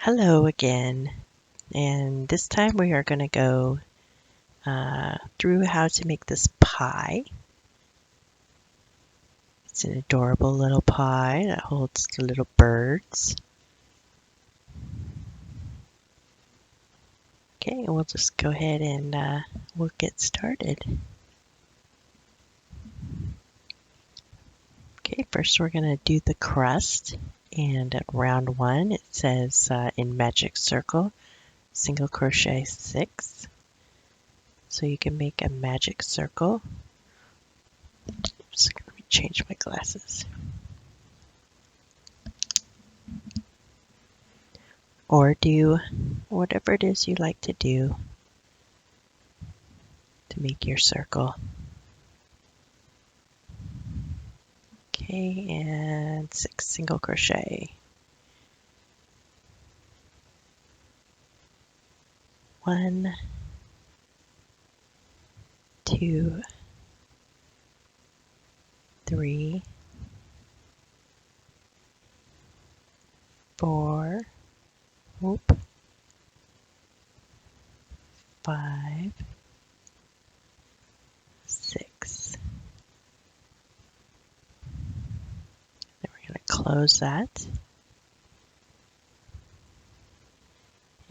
Hello again, and this time we are going to go through how to make this pie. It's an adorable little pie that holds the little birds. Okay, and we'll just go ahead and we'll get started. Okay, first we're going to do the crust, and at round 1 it says in magic circle single crochet 6. So you can make a magic circle. Oops, let me change my glasses. Or do whatever it is you like to do to make your circle. Okay, and 6 single crochet. 1, 2, 3, 4, whoop, 5, 6. Then we're going to close that.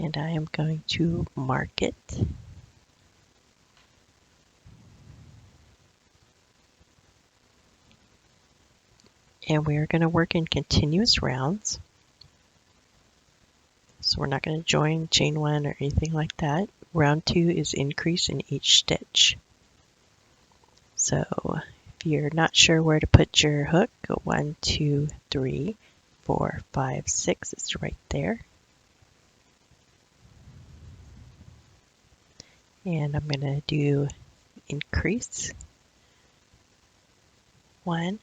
And I am going to mark it. And we are going to work in continuous rounds. So we're not going to join chain 1 or anything like that. Round 2 is increase in each stitch. So if you're not sure where to put your hook, go 1, 2, 3, 4, 5, 6. It's right there. And I'm going to do increase. 1,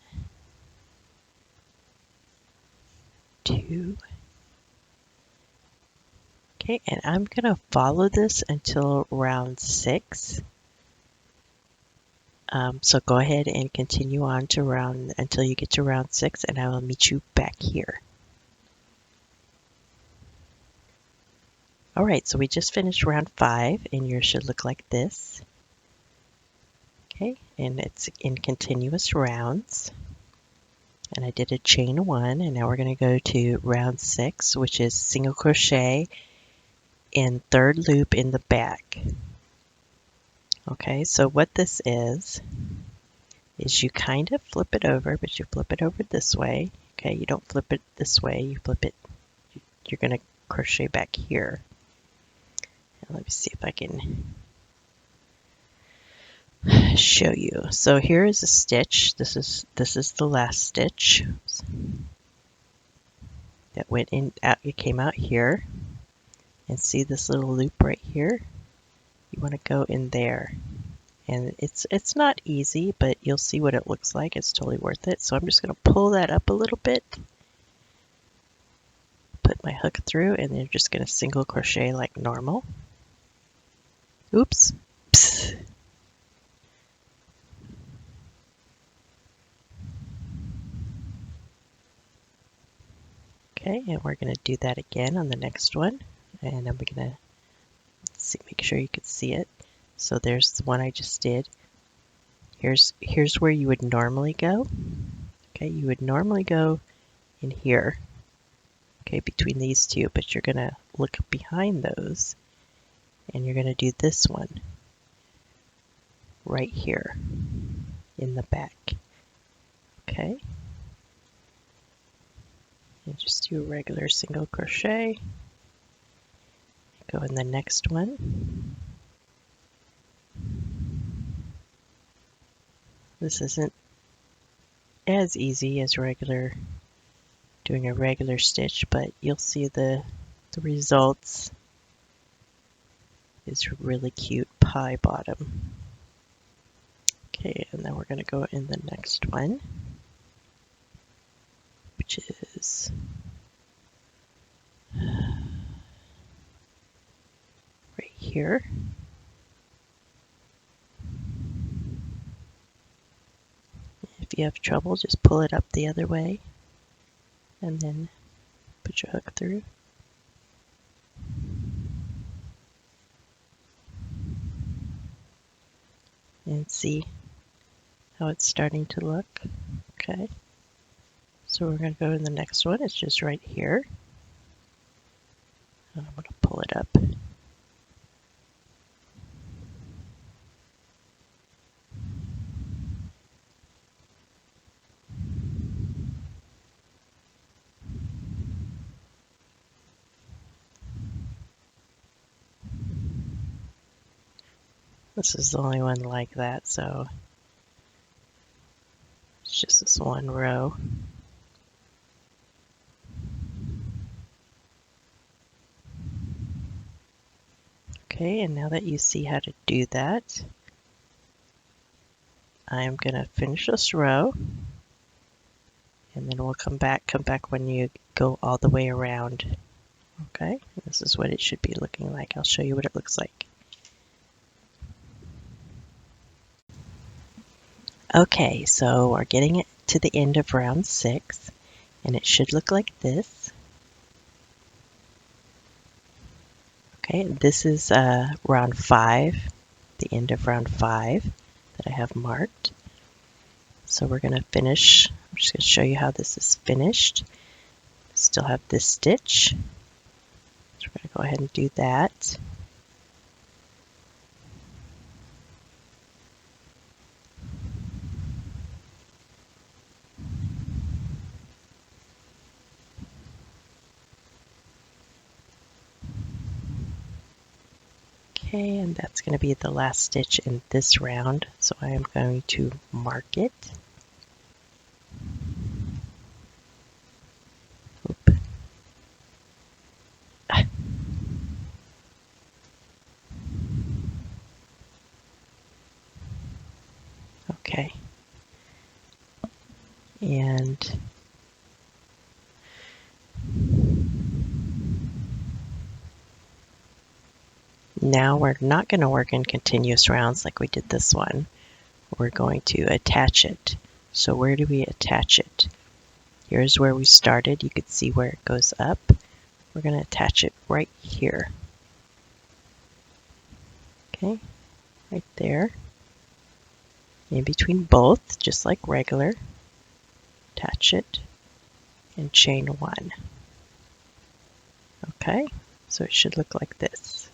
2. Okay, and I'm going to follow this until round 6. So go ahead and continue on to until you get to round 6, and I will meet you back here. Alright, so we just finished round 5, and yours should look like this. Okay, and it's in continuous rounds. And I did a chain 1, and now we're going to go to round 6, which is single crochet in 3rd loop in the back. Okay, so what this is you kind of flip it over, but you flip it over this way. Okay, you don't flip it this way, you flip it, you're going to crochet back here. Let me see if I can show you. So here is a stitch. This is the last stitch that went in out. It came out here, and see this little loop right here. You want to go in there, and it's not easy, but you'll see what it looks like. It's totally worth it. So I'm just going to pull that up a little bit, put my hook through, and then just going to single crochet like normal. Oops. Psst. Okay, and we're going to do that again on the next one, and I'm going to make sure you can see it. So there's the one I just did. Here's where you would normally go. Okay, you would normally go in here. Okay, between these two, but you're going to look behind those, and you're going to do this one right here in the back. Okay, and just do a regular single crochet. Go in the next one. This isn't as easy as doing a regular stitch, but you'll see the results is a really cute pie bottom. Okay, and then we're going to go in the next one, which is right here. If you have trouble, just pull it up the other way and then put your hook through. and see how it's starting to look. Okay, so we're going to go to the next one. It's just right here. I'm going to pull it up. This is the only one like that, so it's just this one row. Okay, and now that you see how to do that, I'm going to finish this row, and then we'll come back when you go all the way around. Okay, this is what it should be looking like. I'll show you what it looks like. Okay, so we're getting it to the end of round 6, and it should look like this. Okay, this is round 5, the end of round 5 that I have marked. So we're going to finish. I'm just going to show you how this is finished. Still have this stitch. So we're going to go ahead and do that. Okay, and that's going to be the last stitch in this round, so I am going to mark it. Oop. Okay, and now we're not going to work in continuous rounds like we did this one. We're going to attach it. So where do we attach it? Here's where we started. You can see where it goes up. We're going to attach it right here. Okay, right there. In between both, just like regular. Attach it and chain 1. Okay, so it should look like this.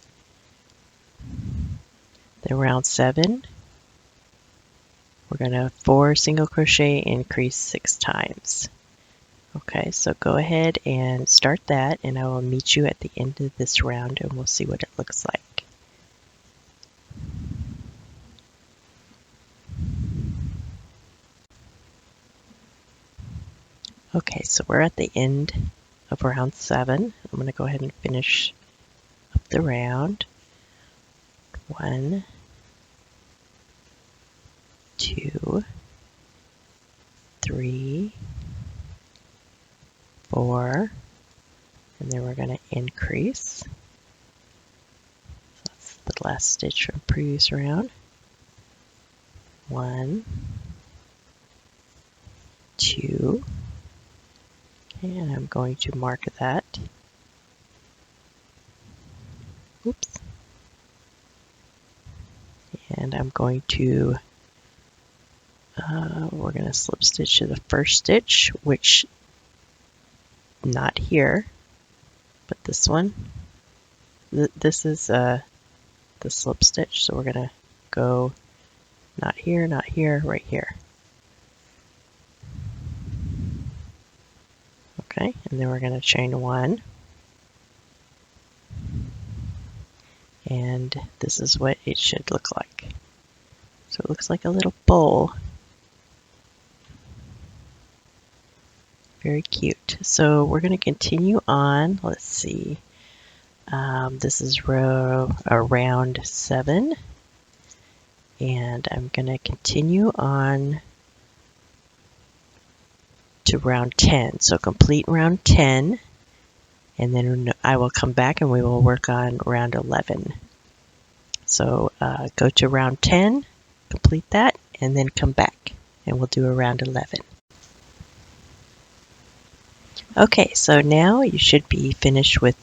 Then round 7, we're going to 4 single crochet, increase 6 times. Okay, so go ahead and start that, and I will meet you at the end of this round and we'll see what it looks like. Okay, so we're at the end of round 7. I'm going to go ahead and finish up the round. 1, 2, 3, 4, and then we're going to increase. So that's the last stitch from previous round. 1, 2, okay, and I'm going to mark that. Oops. And I'm going to, we're going to slip stitch to the first stitch, which not here, but this one. This is the slip stitch, so we're going to go not here, right here. Okay, and then we're going to chain 1. And this is what it should look like. So it looks like a little bowl. Very cute. So we're going to continue on. Let's see. This is round 7. And I'm going to continue on to round 10. So complete round 10. And then I will come back and we will work on round 11. So go to round 10, complete that, and then come back and we'll do a round 11. Okay, so now you should be finished with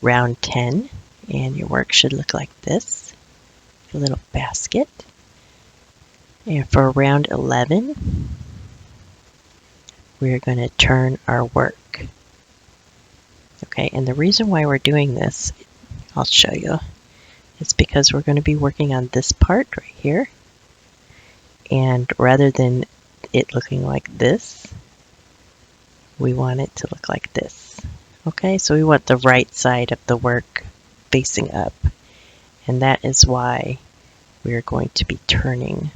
round 10, and your work should look like this. A little basket. And for round 11, we're going to turn our work. Okay, and the reason why we're doing this, I'll show you, is because we're going to be working on this part right here. And rather than it looking like this, we want it to look like this. Okay, so we want the right side of the work facing up. And that is why we're going to be turning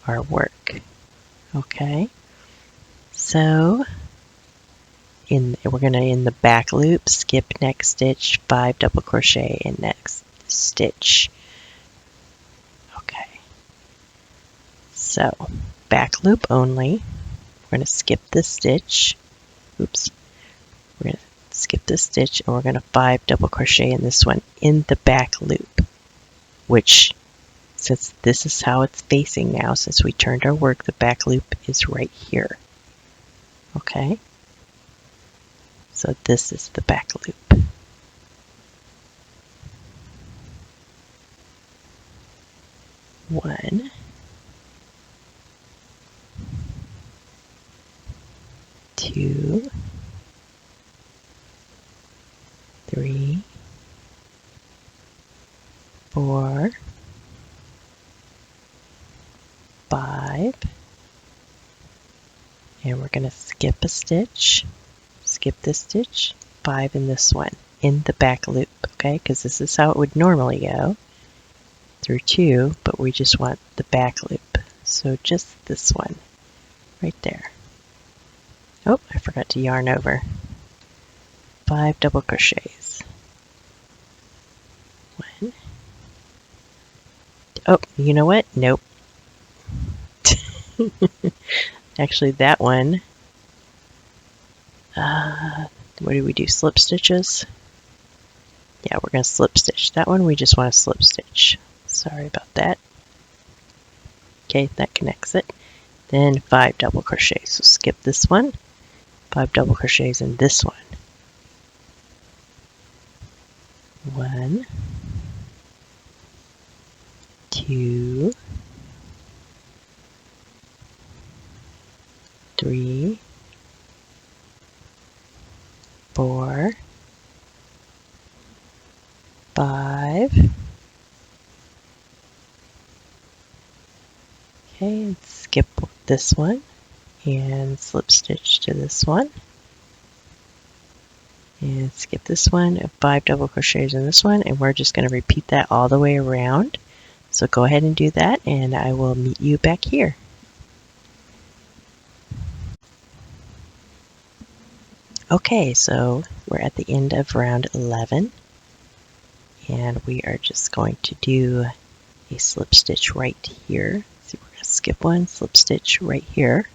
our work. Okay, so we're going to, in the back loop, skip next stitch, 5 double crochet in next stitch. Okay, so back loop only. We're going to skip this stitch. Oops. We're going to skip this stitch and we're going to 5 double crochet in this one in the back loop, which, since this is how it's facing now, since we turned our work, the back loop is right here. Okay, so this is the back loop. One, two, three, 4, 5, and we're going to skip a stitch, skip this stitch, 5 in this one, in the back loop, okay, because this is how it would normally go, through 2, but we just want the back loop, so just this one, right there. Oh, I forgot to yarn over. 5 double crochets. 1. Oh, you know what? Nope. Actually, that one, what do we do? Slip stitches? Yeah, we're going to slip stitch. That one we just want to slip stitch. Sorry about that. Okay, that connects it. Then 5 double crochets. So skip this one. 5 double crochets in this one. 1, 2, 3, 4, 5. Okay, skip this one and slip stitch to this one. And skip this one, 5 double crochets in this one, and we're just going to repeat that all the way around. So go ahead and do that, and I will meet you back here. Okay, so we're at the end of round 11, and we are just going to do a slip stitch right here. So we're going to skip one, slip stitch right here.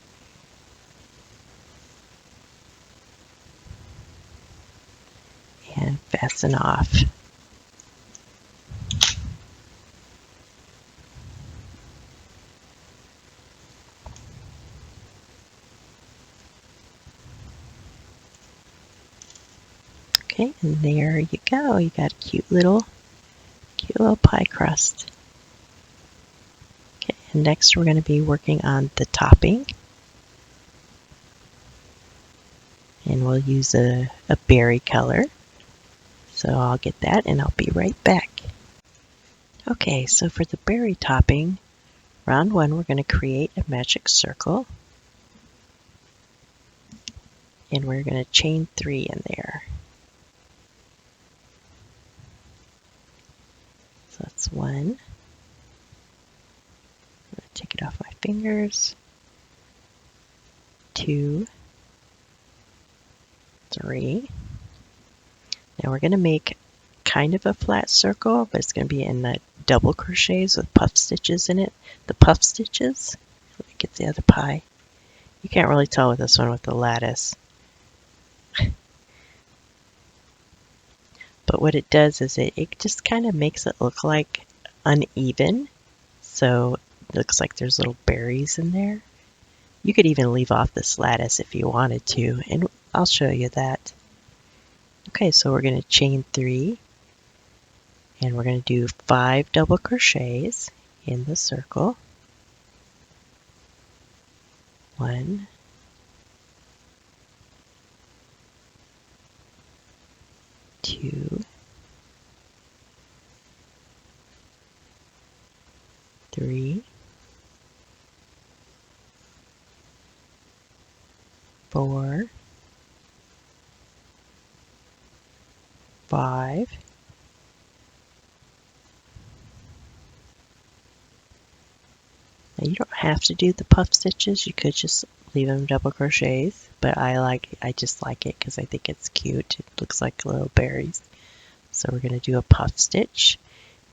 And fasten off. Okay, and there you go. You got a cute little pie crust. Okay, and next we're going to be working on the topping. And we'll use a berry color. So I'll get that and I'll be right back. Okay, so for the berry topping, round 1 we're going to create a magic circle. And we're going to chain 3 in there. So that's 1. I'm going to take it off my fingers. 2, 3. Now we're going to make kind of a flat circle, but it's going to be in the double crochets with puff stitches in it. The puff stitches, let me get the other pie. You can't really tell with this one with the lattice. But what it does is it just kind of makes it look like uneven. So it looks like there's little berries in there. You could even leave off this lattice if you wanted to, and I'll show you that. Okay, so we're going to chain 3, and we're going to do 5 double crochets in the circle. 1, 2, 3, 4, 5, 'Now you don't have to do the puff stitches, you could just leave them double crochets, but I just like it because I think it's cute. It looks like little berries. So we're going to do a puff stitch,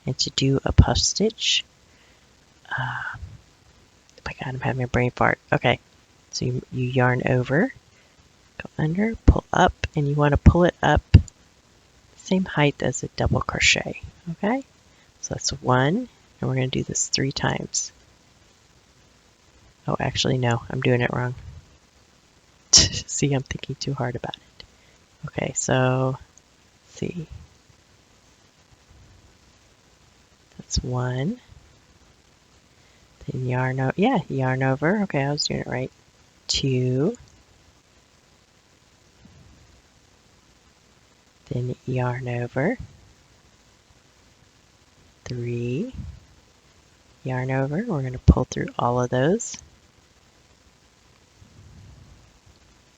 and to do a puff stitch, oh my god, I'm having a brain fart. Okay, so you yarn over, go under, pull up, and you want to pull it up same height as a double crochet. Okay, so that's 1, and we're going to do this 3 times. Oh, actually, no, I'm doing it wrong. See, I'm thinking too hard about it. Okay, so let's see. That's 1. Then yarn over. Yeah, yarn over. Okay, I was doing it right. 2. Then yarn over. 3. Yarn over. We're going to pull through all of those.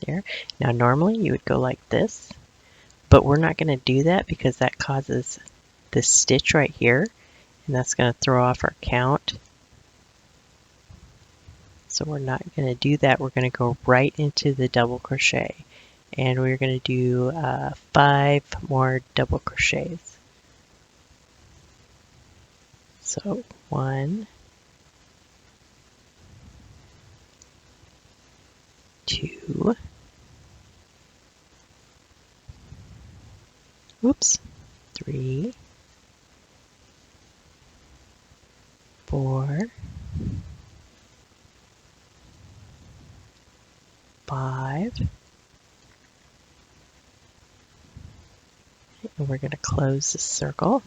There. Now normally you would go like this, but we're not going to do that because that causes this stitch right here, and that's going to throw off our count. So we're not going to do that. We're going to go right into the double crochet, and we're going to do 5 more double crochets. So 1, 2, oops, 3, 4, 5, and we're going to close the circle.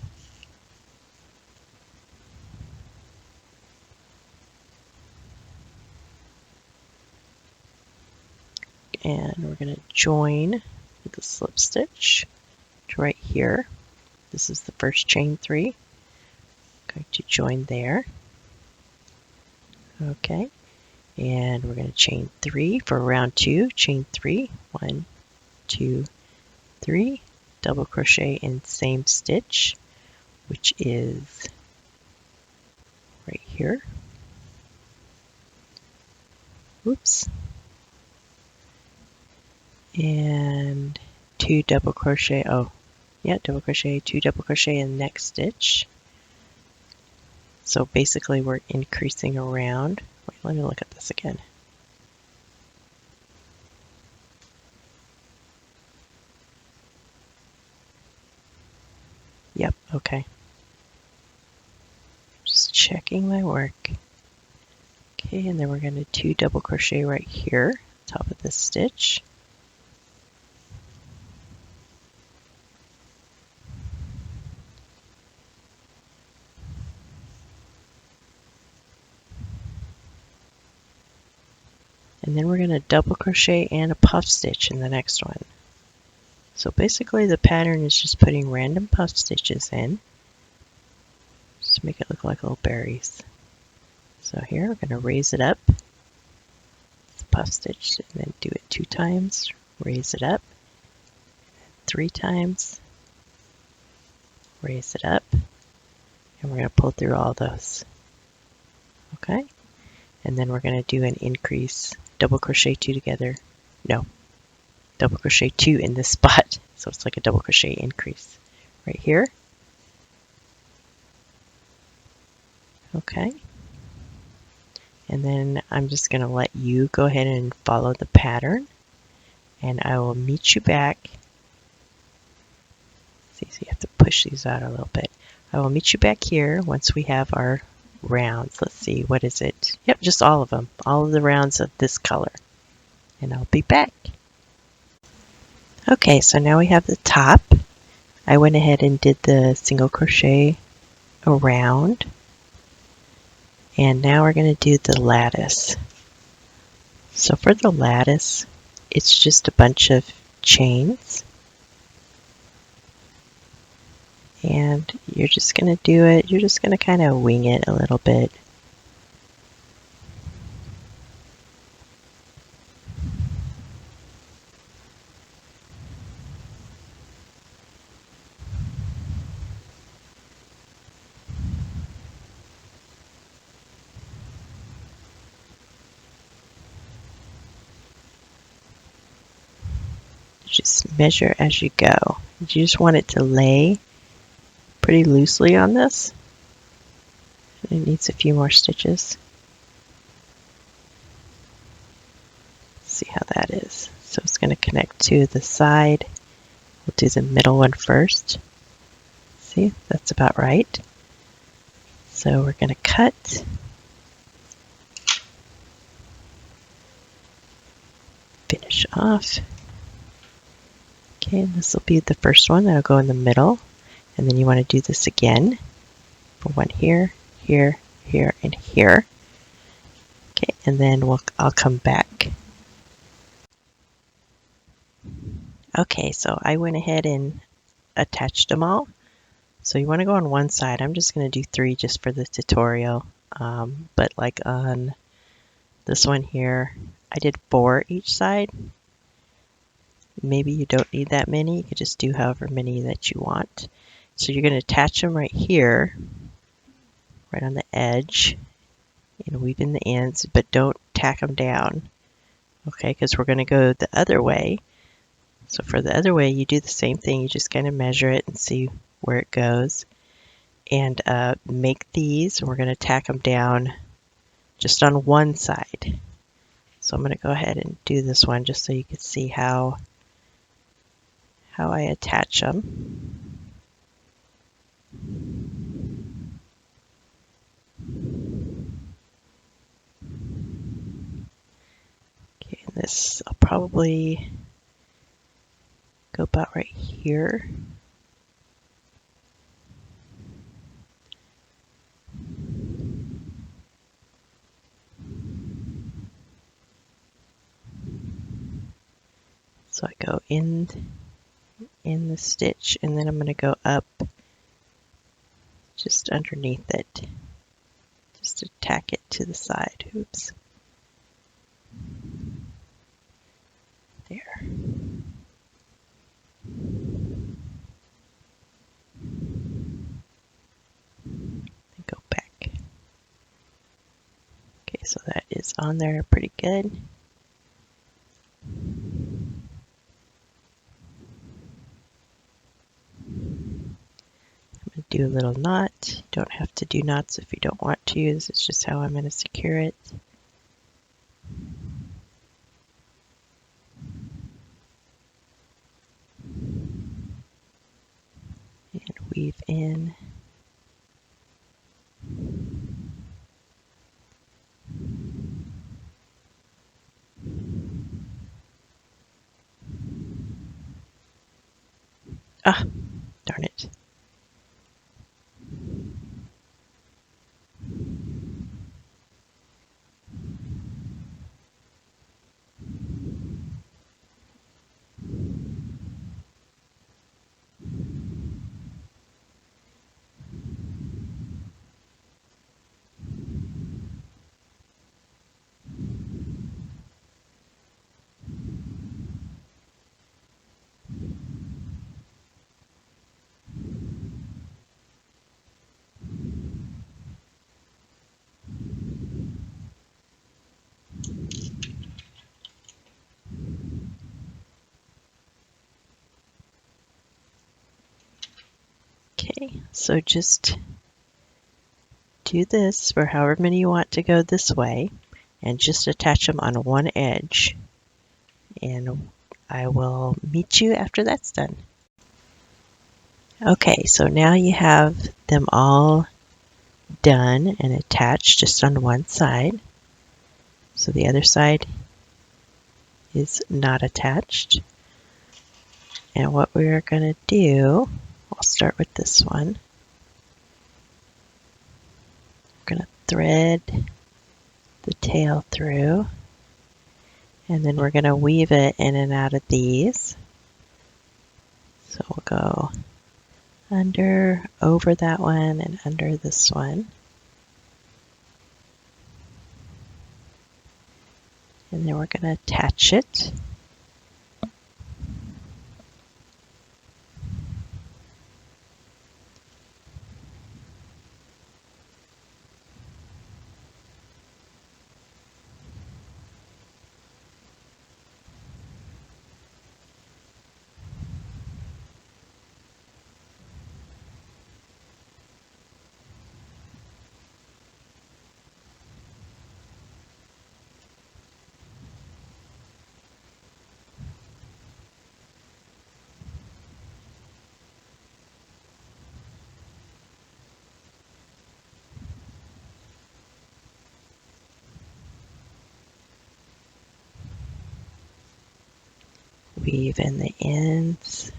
And we're going to join with the slip stitch to right here. This is the first chain 3. Going to join there. Okay, and we're going to chain 3 for round 2. Chain 3, 1, 2, 3, double crochet in same stitch, which is right here. Oops. And 2 double crochet. Oh, yeah, double crochet, 2 double crochet in the next stitch. So basically we're increasing around. Wait, let me look at this again. Yep, okay. Just checking my work. Okay, and then we're going to 2 double crochet right here, top of this stitch. And then we're going to double crochet and a puff stitch in the next one. So basically the pattern is just putting random puff stitches in, just to make it look like little berries. So here we're going to raise it up, it's a puff stitch, and then do it 2 times, raise it up, 3 times, raise it up, and we're going to pull through all those. Okay, and then we're going to do an increase, double crochet 2 together, no, double crochet 2 in this spot, so it's like a double crochet increase right here. Okay, and then I'm just going to let you go ahead and follow the pattern, and I will meet you back. See, so you have to push these out a little bit. I will meet you back here once we have our rounds. Let's see, what is it? Yep, just all of them, all of the rounds of this color, and I'll be back. Okay, so now we have the top. I went ahead and did the single crochet around, and now we're going to do the lattice. So for the lattice, it's just a bunch of chains. And you're just going to do it, you're just going to kind of wing it a little bit. Just measure as you go. You just want it to lay pretty loosely on this. It needs a few more stitches. See how that is. So it's going to connect to the side. We'll do the middle one first. See, that's about right. So we're going to cut. Finish off. Okay, and this will be the first one that'll go in the middle. And then you want to do this again for one here, here, here, and here. Okay, and then I'll come back. Okay, so I went ahead and attached them all. So you want to go on one side. I'm just going to do 3 just for the tutorial. But like on this one here, I did 4 each side. Maybe you don't need that many. You could just do however many that you want. So you're going to attach them right here, right on the edge, and weave in the ends, but don't tack them down. Okay, because we're going to go the other way. So for the other way, you do the same thing. You just kind of measure it and see where it goes. And make these, and we're going to tack them down just on one side. So I'm going to go ahead and do this one just so you can see how I attach them. Okay, and this I'll probably go about right here. So I go in the stitch, and then I'm going to go up just underneath it, just to tack it to the side. Oops. There. And go back. Okay, so that is on there pretty good. Do a little knot. You don't have to do knots if you don't want to. This is just how I'm going to secure it. And weave in. Ah, darn it. Okay, so just do this for however many you want to go this way, and just attach them on one edge. And I will meet you after that's done. Okay, so now you have them all done and attached just on one side. So the other side is not attached. And what we're going to do, I'll start with this one. We're going to thread the tail through, And then we're going to weave it in and out of these. So we'll go under, over that one, and under this one. And then we're going to attach it. Weave in the ends.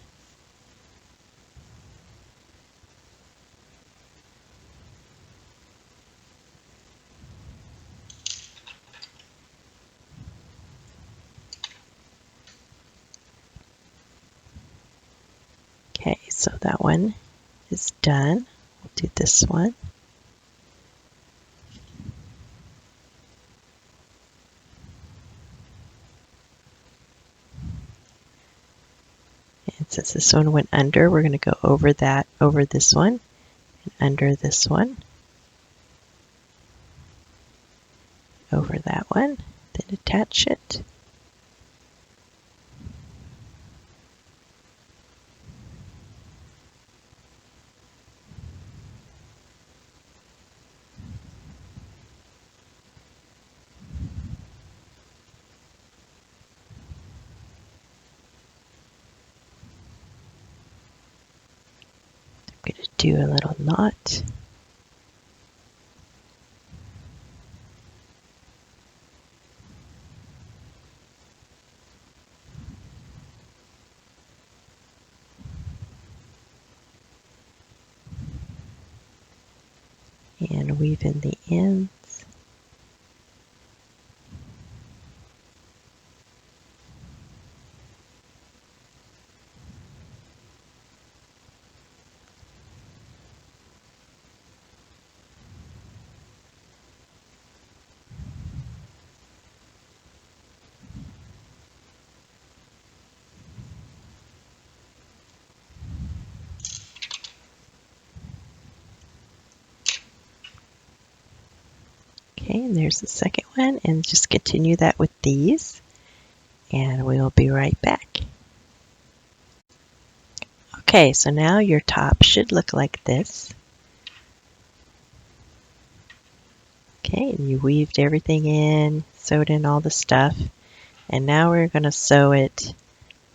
Okay, so that one is done. We'll do this one. And since this one went under, we're going to go over that, over this one, and under this one, over that one, then attach it. I'm going to do a little knot. And weave in the ends. Okay, and there's the second one, and just continue that with these, and we'll be right back. Okay, so now your top should look like this. Okay, and you weaved everything in, sewed in all the stuff, and now we're going to sew it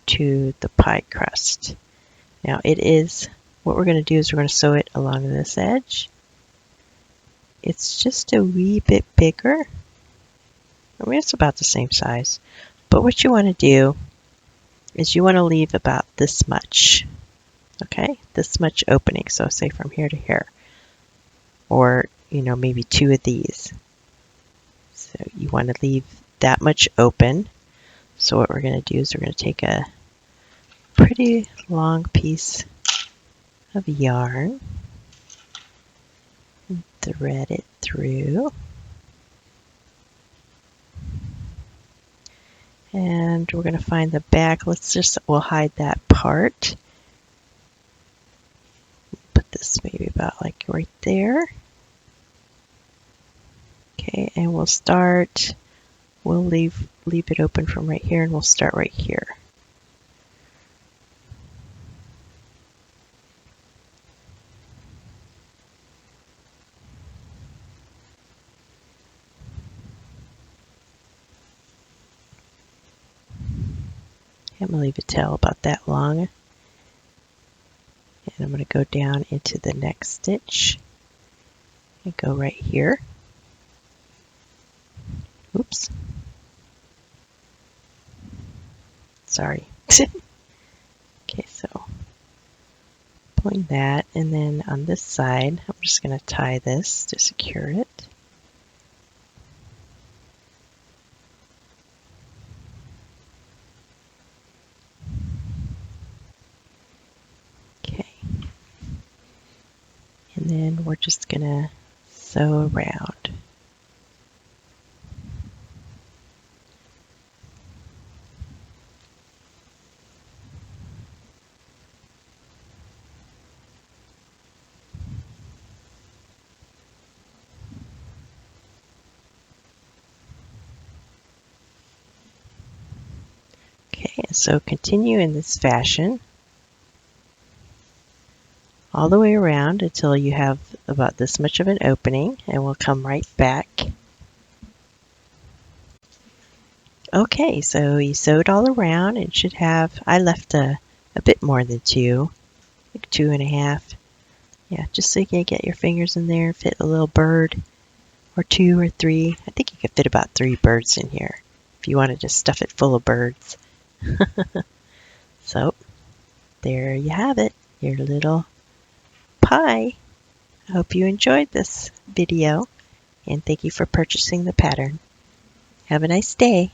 to the pie crust. Now what we're going to do is we're going to sew it along this edge. It's just a wee bit bigger. I mean, it's about the same size. But what you want to do is you want to leave about this much. Okay, this much opening. So say from here to here. Or, maybe 2 of these. So you want to leave that much open. So what we're going to do is we're going to take a pretty long piece of yarn and thread it through. And we're going to find the back. We'll hide that part. Put this maybe about like right there. Okay, and we'll leave it open from right here, and we'll start right here. I'm going to leave a tail about that long. And I'm going to go down into the next stitch and go right here. Oops. Sorry. Okay, so pulling that, and then on this side, I'm just going to tie this to secure it. And then we're just gonna sew around. Okay, so continue in this fashion all the way around until you have about this much of an opening, and we'll come right back. Okay, so you sewed all around and should have, I left a bit more than 2, like 2.5. Yeah, just so you can get your fingers in there, fit a little bird, or 2 or 3. I think you could fit about 3 birds in here if you wanted to stuff it full of birds. So, there you have it, your little pie. I hope you enjoyed this video, and thank you for purchasing the pattern. Have a nice day.